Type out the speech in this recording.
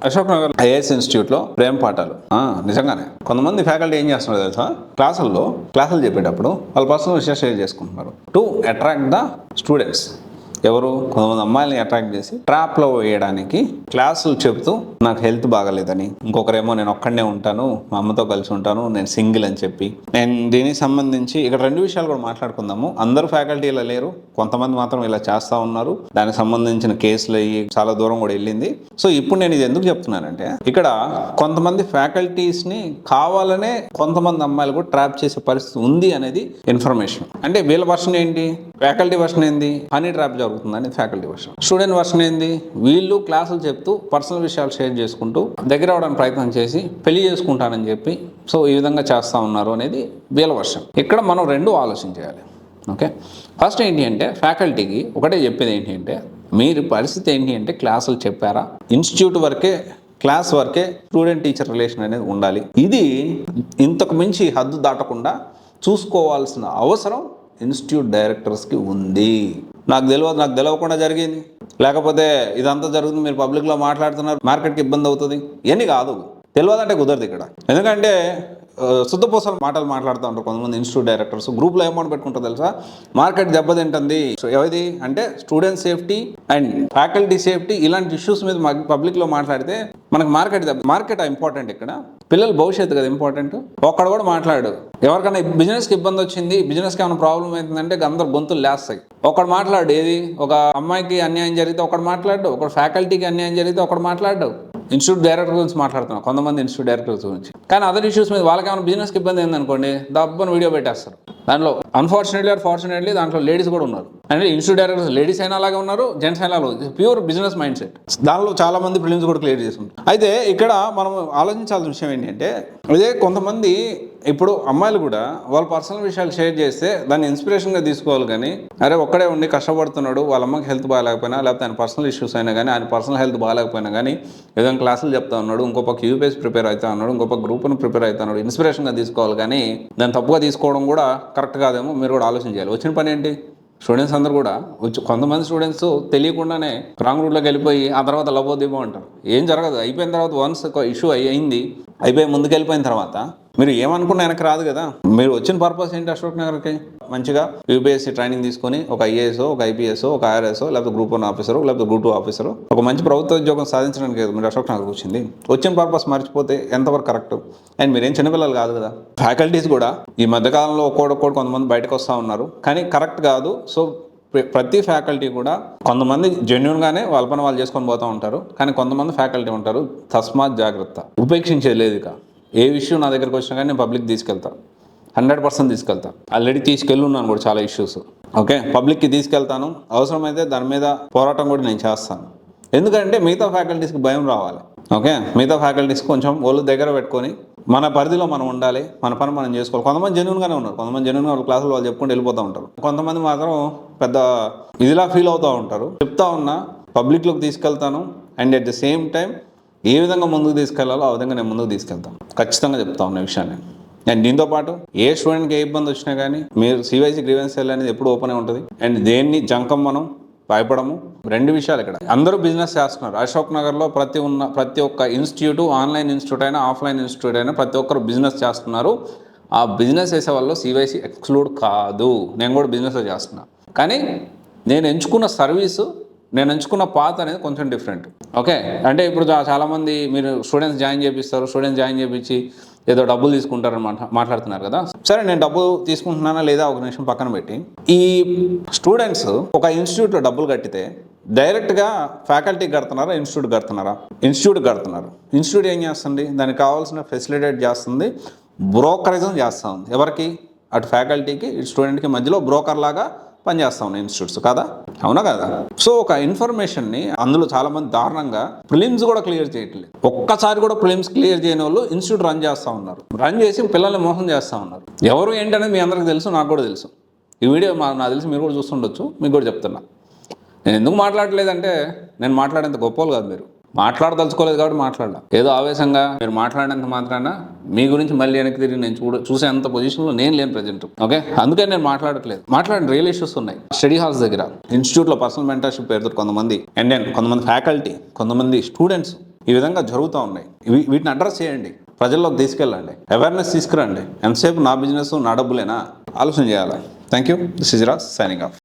Ashok Nagar IAS ఇన్స్టిట్యూట్లో ప్రేమ పాఠాలు నిజంగానే కొంతమంది ఫ్యాకల్టీ ఏం చేస్తున్నారు తెలుసా, క్లాసులు చెప్పేటప్పుడు వాళ్ళ పర్సనల్ విషయాలు షేర్ చేసుకుంటున్నారు టు అట్రాక్ట్ ద స్టూడెంట్స్. ఎవరు? కొంతమంది అమ్మాయిల్ని అట్రాక్ట్ చేసి ట్రాప్లో వేయడానికి క్లాసులు చెబుతూ నాకు హెల్త్ బాగాలేదని, ఇంకొకరేమో నేను ఒక్కడనే ఉంటాను, మా అమ్మతో కలిసి ఉంటాను, నేను సింగిల్ అని చెప్పి. నేను దీనికి సంబంధించి ఇక్కడ 2 విషయాలు కూడా మాట్లాడుకుందాము. అందరూ ఫ్యాకల్టీ ఇలా లేరు, కొంతమంది మాత్రం ఇలా చేస్తూ ఉన్నారు. దానికి సంబంధించిన కేసులు అయ్యి చాలా దూరం కూడా వెళ్ళింది. సో ఇప్పుడు నేను ఇది ఎందుకు చెప్తున్నానంటే, ఇక్కడ కొంతమంది ఫ్యాకల్టీస్ని కావాలనే కొంతమంది అమ్మాయిలు కూడా ట్రాప్ చేసే పరిస్థితి ఉంది అనేది ఇన్ఫర్మేషన్. అంటే వీళ్ళ వర్షన్ ఏంటి, ఫ్యాకల్టీ వర్షన్ ఏంది, హనీ ట్రాప్ జరుగుతుందని ఫ్యాకల్టీ వర్షన్. స్టూడెంట్ వర్షన్ ఏంది, వీళ్ళు క్లాసులు చెప్తూ పర్సనల్ విషయాలు షేర్ చేసుకుంటూ దగ్గర అవడానికి ప్రయత్నం చేసి పెళ్లి చేసుకుంటానని చెప్పి సో ఈ విధంగా చేస్తూ ఉన్నారు అనేది వీళ్ళ వర్షన్. ఇక్కడ మనం 2 ఆలోచించాలి. ఓకే, ఫస్ట్ ఏంటి అంటే ఫ్యాకల్టీకి ఒకటే చెప్పేది ఏంటి అంటే, మీరు పరిస్థితి ఏంటి అంటే క్లాసులు చెప్పారా, ఇన్స్టిట్యూట్ వరకే, క్లాస్ వరకే స్టూడెంట్ టీచర్ రిలేషన్ అనేది ఉండాలి. ఇది ఇంతకు మించి హద్దు దాటకుండా చూసుకోవాల్సిన అవసరం ఇన్స్టిట్యూట్ డైరెక్టర్స్కి ఉంది. నాకు తెలియకుండా జరిగింది, లేకపోతే ఇదంతా జరుగుతుంది, మీరు పబ్లిక్లో మాట్లాడుతున్నారు, మార్కెట్కి ఇబ్బంది అవుతుంది, ఇవన్నీ కాదు. తెలియదంటే కుదరదు ఇక్కడ. ఎందుకంటే శుద్ధపూసల మాటలు మాట్లాడుతూ ఉంటారు కొంతమంది ఇన్స్టిట్యూట్ డైరెక్టర్స్. గ్రూప్లో ఏమౌంట్ పెట్టుకుంటారు తెలుసా, మార్కెట్ దెబ్బతింటుంది, ఏది అంటే student safety and faculty safety, ఇలాంటి ఇష్యూస్ మీద పబ్లిక్లో మాట్లాడితే మనకు మార్కెట్ ఇంపార్టెంట్. ఇక్కడ పిల్లల భవిష్యత్తు కదా ఇంపార్టెంట్. ఒక్కడ కూడా మాట్లాడు, ఎవరికైనా బిజినెస్కి ఇబ్బంది వచ్చింది, బిజినెస్కి ఏమైనా ప్రాబ్లం అవుతుందంటే అందరు గొంతులు లేస్తాయి. ఒకడు మాట్లాడు, ఏది ఒక అమ్మాయికి అన్యాయం జరిగితే ఒకడు మాట్లాడు, ఒక ఫ్యాకల్టీకి అన్యాయం జరిగితే ఒకడు మాట్లాడు. ఇన్స్టిట్యూట్ డైరెక్టర్ గురించి మాట్లాడుతున్నాం, కొంతమంది ఇన్స్టిట్యూట్ డైరెక్టర్స్ గురించి. కానీ అదర్ ఇష్యూస్ మీద వాళ్ళకి ఏమైనా బిజినెస్కి ఇబ్బంది అయిందనుకోండి, దబ్బని వీడియో పెట్టేస్తారు. దాంట్లో ఫార్చునేట్లీ దాంట్లో లేడీస్ కూడా ఉన్నారు. అంటే ఇన్స్టిట్యూట్ డైరెక్టర్స్ లేడీస్ అయినా అలాగే ఉన్నారు, జెంట్స్ అయినా అలాగే, ప్యూర్ బిజినెస్ మైండ్ సెట్. దానిలో చాలా మంది ప్రిలిమ్స్ కూడా క్లియర్ చేసుకుంటారు. అయితే ఇక్కడ మనం ఆలోచించాల్సిన విషయం ఏంటంటే, అదే కొంతమంది ఇప్పుడు అమ్మాయిలు కూడా వాళ్ళ పర్సనల్ విషయాలు షేర్ చేస్తే దాన్ని ఇన్స్పిరేషన్గా తీసుకోవాలి. కానీ అరే ఒక్కడే ఉండి కష్టపడుతున్నాడు, వాళ్ళ అమ్మకి హెల్త్ బాగాలేకపోయినా, లేకపోతే ఆయన పర్సనల్ ఇష్యూస్ అయినా కానీ, ఆయన పర్సనల్ హెల్త్ బాగాలేకపోయినా కానీ ఏదైనా క్లాసులు చెప్తా ఉన్నాడు, ఇంకో పక్క యూపీఎస్సీ ప్రిపేర్ అవుతా ఉన్నాడు, ఇంకో పక్క గ్రూప్ను ప్రిపేర్ అవుతున్నాడు, ఇన్స్పిరేషన్గా తీసుకోవాలి. కానీ దాన్ని తప్పుగా తీసుకోవడం కూడా కరెక్ట్ కాదేమో, మీరు కూడా ఆలోచించాలి. వచ్చిన పని ఏంటి, స్టూడెంట్స్ అందరూ కూడా కొంతమంది స్టూడెంట్స్ తెలియకుండానే రాంగ్ రూట్లోకి వెళ్ళిపోయి ఆ తర్వాత లబోదీపం అంటారు. ఏం జరగదు, అయిపోయిన తర్వాత వన్స్ ఇష్యూ అయింది, అయిపోయి ముందుకు వెళ్ళిపోయిన తర్వాత మీరు ఏమనుకున్నా వెనక్కి రాదు కదా. మీరు వచ్చిన పర్పస్ ఏంటి, అశోక్ నగర్కి మంచిగా యూపీఎస్సీ ట్రైనింగ్ తీసుకొని ఒక ఐఏఎస్ఓ, ఒక ఐపీఎస్ఓ, ఒక ఐఆర్ఎస్ఓ, లేకపోతే గ్రూప్ 1 ఆఫీసరు, లేకపోతే గ్రూప్ 2 ఆఫీసరు, ఒక మంచి ప్రభుత్వ ఉద్యోగం సాధించడానికి కదా మీరు అశోక్ నగర్కి వచ్చింది. వచ్చిన పర్పస్ మర్చిపోతే ఎంతవరకు కరెక్ట్? అండ్ మీరేం చిన్నపిల్లలు కాదు కదా. ఫ్యాకల్టీస్ కూడా ఈ మధ్యకాలంలో ఒక్కొక్కటి కొంతమంది బయటకు వస్తూ ఉన్నారు, కానీ కరెక్ట్ కాదు. సో ప్రతి ఫ్యాకల్టీ కూడా కొంతమంది జెన్యున్గానే వాళ్ళ పని వాళ్ళు చేసుకొని పోతూ ఉంటారు, కానీ కొంతమంది ఫ్యాకల్టీ ఉంటారు తస్మాత్ జాగ్రత్త, ఉపేక్షించేది లేదు. ఇక ఏ విషయం నా దగ్గరకు వచ్చినా కానీ నేను పబ్లిక్ తీసుకెళ్తా, 100% తీసుకెళ్తా. ఆల్రెడీ తీసుకెళ్ళున్నాను కూడా చాలా ఇష్యూస్. ఓకే, పబ్లిక్కి తీసుకెళ్తాను, అవసరమైతే దాని మీద పోరాటం కూడా నేను చేస్తాను. ఎందుకంటే మిగతా ఫ్యాకల్టీస్కి భయం రావాలి. ఓకే, మిగతా ఫ్యాకల్టీస్కి కొంచెం ఒళ్ళు దగ్గర పెట్టుకొని మన పరిధిలో మనం ఉండాలి, మన పని మనం చేసుకోవాలి. కొంతమంది జెన్యున్గానే ఉన్నారు, కొంతమంది జెన్యున్గా వాళ్ళ క్లాసులు వాళ్ళు చెప్పుకుంటూ వెళ్ళిపోతూ ఉంటారు. కొంతమంది మాత్రం పెద్ద ఇదిలా ఫీల్ అవుతూ ఉంటారు. చెప్తా ఉన్నా పబ్లిక్లోకి తీసుకెళ్తాను, and at the same time ఏ విధంగా ముందుకు తీసుకెళ్లాలో ఆ విధంగా నేను ముందుకు తీసుకెళ్తాను. ఖచ్చితంగా చెప్తా ఉన్న విషయాన్ని. అండ్ దీంతో పాటు ఏ స్టూడెంట్కి ఏ ఇబ్బంది వచ్చినా కానీ మీరు సివైసీ గ్రీవెన్స్ సెల్ అనేది ఎప్పుడు ఓపెన్ ఉంటుంది. అండ్ దేన్ని జంకం మనం భయపడము. 2 విషయాలు ఇక్కడ అందరూ బిజినెస్ చేస్తున్నారు. అశోక్ నగర్లో ప్రతి ఒక్క ఇన్స్టిట్యూట్, ఆన్లైన్ ఇన్స్టిట్యూట్ అయినా ఆఫ్లైన్ ఇన్స్టిట్యూట్ అయినా ప్రతి ఒక్కరు బిజినెస్ చేస్తున్నారు. ఆ బిజినెస్ చేసే వాళ్ళు సివైసీ ఎక్స్క్లూడ్ కాదు. నేను కూడా బిజినెస్ చేస్తున్నా, కానీ నేను ఎంచుకున్న సర్వీసు, నేను ఎంచుకున్న పాత్ అనేది కొంచెం డిఫరెంట్. ఓకే, అంటే ఇప్పుడు చాలామంది మీరు స్టూడెంట్స్ జాయిన్ చేయించి ఏదో డబ్బులు తీసుకుంటారని మాట్లాడుతున్నారు కదా. సరే, నేను డబ్బు తీసుకుంటున్నానా లేదా ఒక నిమిషం పక్కన పెట్టి, ఈ స్టూడెంట్స్ ఒక ఇన్స్టిట్యూట్లో డబ్బులు కట్టితే డైరెక్ట్గా ఫ్యాకల్టీకి కడుతున్నారా, ఇన్స్టిట్యూట్ కడుతున్నారా? ఇన్స్టిట్యూట్ కడుతున్నారు. ఇన్స్టిట్యూట్ ఏం చేస్తుంది, దానికి కావాల్సిన ఫెసిలిటేట్ చేస్తుంది, బ్రోకరేజం చేస్తూ ఉంది. ఎవరికి? అటు ఫ్యాకల్టీకి ఇటు స్టూడెంట్కి మధ్యలో బ్రోకర్ లాగా పనిచేస్తా ఉన్నాయి ఇన్స్టిట్యూట్స్ కదా, అవునా కదా? సో ఒక ఇన్ఫర్మేషన్ని అందులో చాలామంది దారుణంగా ప్రిలిమ్స్ కూడా క్లియర్ చేయట్లేదు. ఒక్కసారి కూడా ప్రిలిమ్స్ క్లియర్ చేయని వాళ్ళు ఇన్స్టిట్యూట్ రన్ చేస్తూ ఉన్నారు. రన్ చేసి పిల్లల్ని మోసం చేస్తూ ఉన్నారు. ఎవరు ఏంటనేది మీ అందరికీ తెలుసు, నాకు కూడా తెలుసు. ఈ వీడియో నాకు తెలిసి మీరు కూడా చూస్తుండొచ్చు, మీకు కూడా చెప్తున్నా. నేను ఎందుకు మాట్లాడలేదంటే, నేను మాట్లాడేంత గొప్పలు కాదు, మీరు మాట్లాడదలుచుకోలేదు కాబట్టి మాట్లాడాల. ఏదో ఆవేశంగా మీరు మాట్లాడేంత మాత్రాన మీ గురించి మళ్ళీ వెనక్కి తిరిగి నేను చూసేంత పొజిషన్లో నేను లేను ప్రజెంట్. ఓకే, అందుకే నేను మాట్లాడట్లేదు. మాట్లాడిన రియల్ ఇష్యూస్ ఉన్నాయి స్టడీ హాల్స్ దగ్గర, ఇన్స్టిట్యూట్లో పర్సనల్ మెంటర్షిప్ పేరుతో కొంతమంది, అండ్ కొంతమంది ఫ్యాకల్టీ, కొంతమంది స్టూడెంట్స్ ఈ విధంగా జరుగుతూ ఉన్నాయి. వీటిని అడ్రస్ చేయండి, ప్రజల్లోకి తీసుకెళ్ళండి, అవేర్నెస్ తీసుకురండి. ఎంతసేపు నా బిజినెస్ నా డబ్బులేనా, ఆలోచన చేయాలి. Thank you. This is Raj signing off.